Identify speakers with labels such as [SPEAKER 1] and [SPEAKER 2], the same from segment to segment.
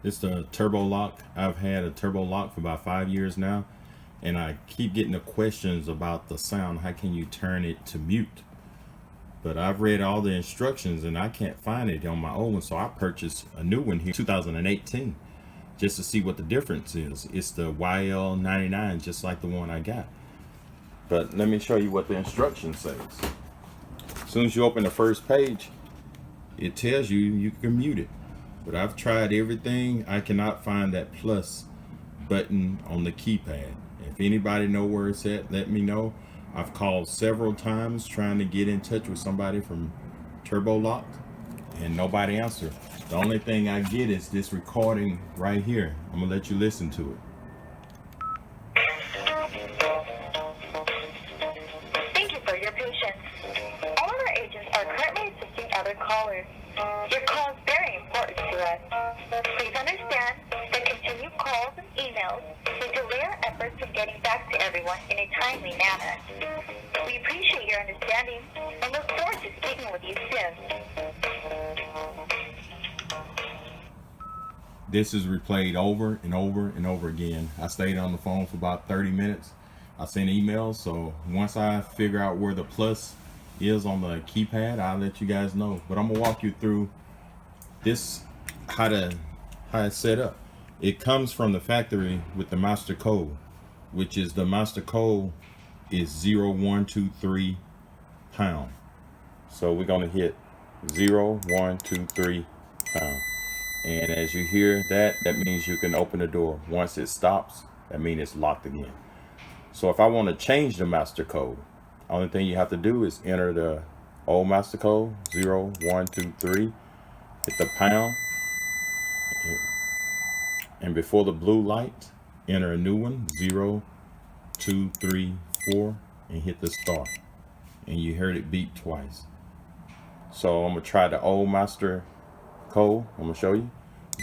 [SPEAKER 1] It's the Turbolock. I've had a Turbolock for about 5 years now, and I keep getting the questions about the sound. How can you turn it to mute? But I've read all the instructions and I can't find it on my old one, so I purchased a new one here 2018 just to see what the difference is. It's the YL99, just like the one I got. But let me show you what the instruction says. As soon as you open the first page, it tells you you can mute it. But I've tried everything. I cannot find that plus button on the keypad. If anybody know where it's at, let me know. I've called several times trying to get in touch with somebody from Turbolock and nobody answered. The only thing I get is this recording right here. I'm gonna let you listen to it.
[SPEAKER 2] Thank you for your patience. All of our agents are currently assisting other callers. Your call is very important to us. Please understand that continued calls and emails will delay our efforts in getting back to everyone in a timely manner. We appreciate your understanding and look forward to speaking with you soon.
[SPEAKER 1] This is replayed over and over and over again. I stayed on the phone for about 30 minutes. I sent emails, so once I figure out where the plus is on the keypad, I'll let you guys know. But I'm gonna walk you through this, how it's set up. It comes from the factory with the master code, which is the master code is 0123 pound. So we're gonna hit 0123 pound. And as you hear that, that means you can open the door. Once it stops, that means it's locked again. So if I want to change the master code, only thing you have to do is enter the old master code 0123, hit the pound, and before the blue light, enter a new one 0234 and hit the star, and you heard it beep twice. So I'm gonna try the old master code. I'm gonna show you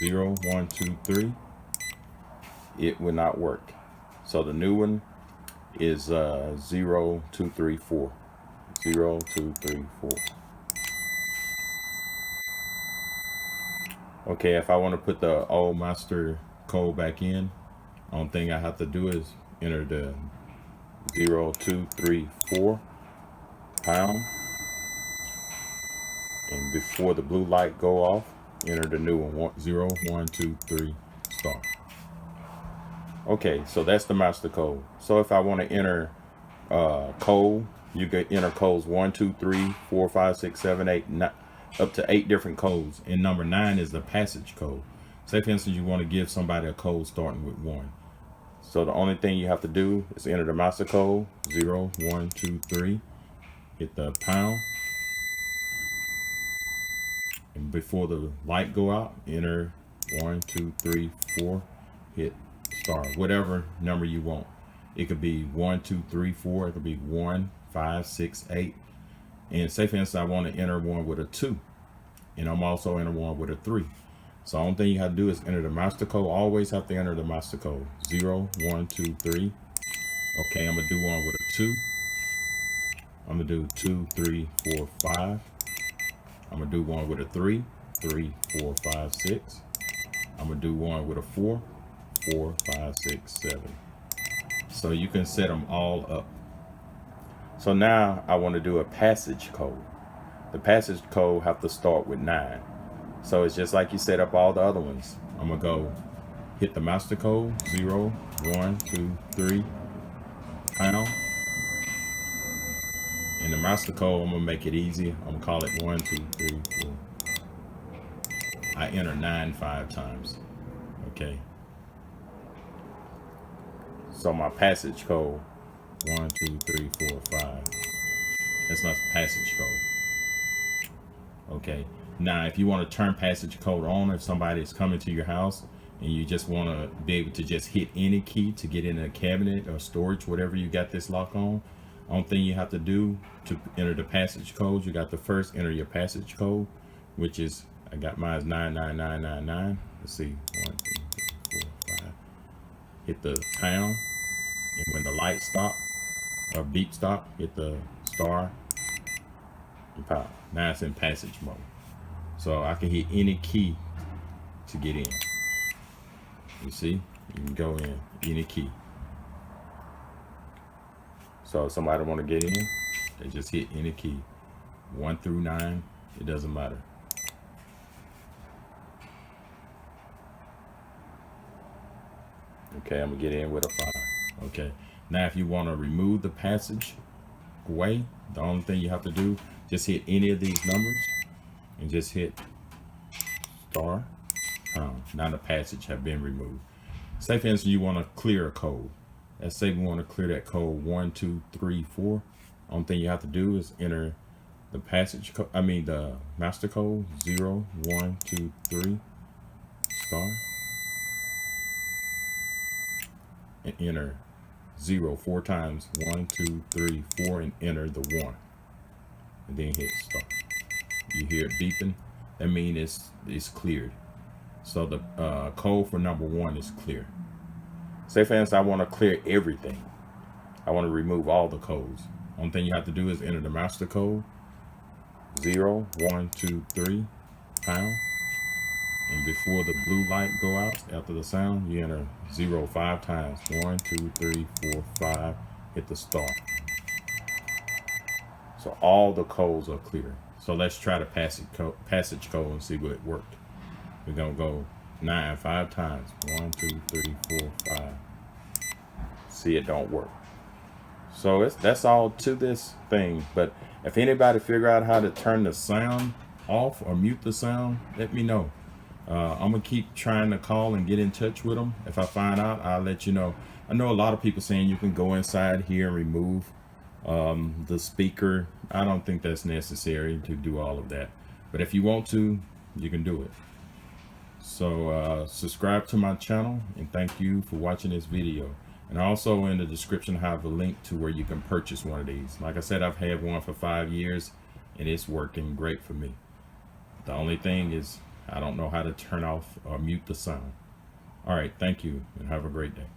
[SPEAKER 1] 0123. It will not work. So the new one is 0234. 0234. Okay, if I want to put the old master code back in, only thing I have to do is enter the 0234 pound, and before the blue light go off, enter the new one 0123 star. Okay, so that's the master code. So if I want to enter code, you can enter codes 1, 2, 3, 4, 5, 6, 7, 8, 9, up to 8 different codes. And number 9 is the passage code. Say for instance, you want to give somebody a code starting with 1. So the only thing you have to do is enter the master code 0123, hit the pound, and before the light go out, enter 1, 2, 3, 4, hit star, whatever number you want. It could be 1, 2, 3, 4. It could be 1, 5, 6, 8. And say for instance, I want to enter one with a 2, and I'm also enter one with a 3. So the only thing you have to do is enter the master code. Always have to enter the master code 0123. Okay, I'm gonna do one with a 2. I'm gonna do 2, 3, 4, 5. I'm gonna do one with a 3, 3, 4, 5, 6. I'm gonna do one with a 4, 4, 5, 6, 7. So you can set them all up. So now I want to do a passage code. The passage code have to start with 9. So it's just like you set up all the other ones. I'm gonna go hit the master code 0123 pound. And the master code, I'm gonna make it easy. I'm gonna call it 1, 2, 3, 4. I enter 9 5 times. Okay. So my passage code 1, 2, 3, 4, 5. That's not the passage code. Okay. Now, if you want to turn passage code on, if somebody is coming to your house and you just want to be able to just hit any key to get in a cabinet or storage, whatever you got this lock on, only thing you have to do to enter the passage code, you got to first enter your passage code, which is, I got mine is 99999. Let's see, 1, 2, 3, 4, 5. Hit the pound, and when the light stop or beep stop, hit the star, and power. Now it's in passage mode. So I can hit any key to get in. You see, you can go in any key. So if somebody want to get in, they just hit any key. 1 through 9, it doesn't matter. Okay, I'm gonna get in with a 5. Okay, now if you want to remove the passage away, the only thing you have to do, just hit any of these numbers and just hit star. Now the passage have been removed. Say for instance you want to clear a code. Let's say we want to clear that code 1 2 3 4. Only thing you have to do is enter the passage code, the master code 0 1 2 3 star, and enter 0 4 times, 1 2 3 4, and enter the 1, and then hit start. You hear it beeping, that means it's cleared. So the code for number 1 is clear. Say for instance I want to clear everything. I want to remove all the codes. Only thing you have to do is enter the master code 0 1 2 3 pound, and before the blue light go out after the sound, you enter 0 5 times, 1 2 3 4 5, hit the star. So all the codes are clear. So let's try the passage code and see what it worked. We're gonna go 9 5 times, 1 2 3 4 5. See, it don't work. So that's all to this thing. But if anybody figure out how to turn the sound off or mute the sound, let me know. I'm gonna keep trying to call and get in touch with them. If I find out, I'll let you know. I know a lot of people saying you can go inside here and remove the speaker. I don't think that's necessary to do all of that, but if you want to, you can do it. So subscribe to my channel, and thank you for watching this video. And also in the description I have a link to where you can purchase one of these. Like I said, I've had one for 5 years and it's working great for me. The only thing is I don't know how to turn off or mute the sound. All right, thank you and have a great day.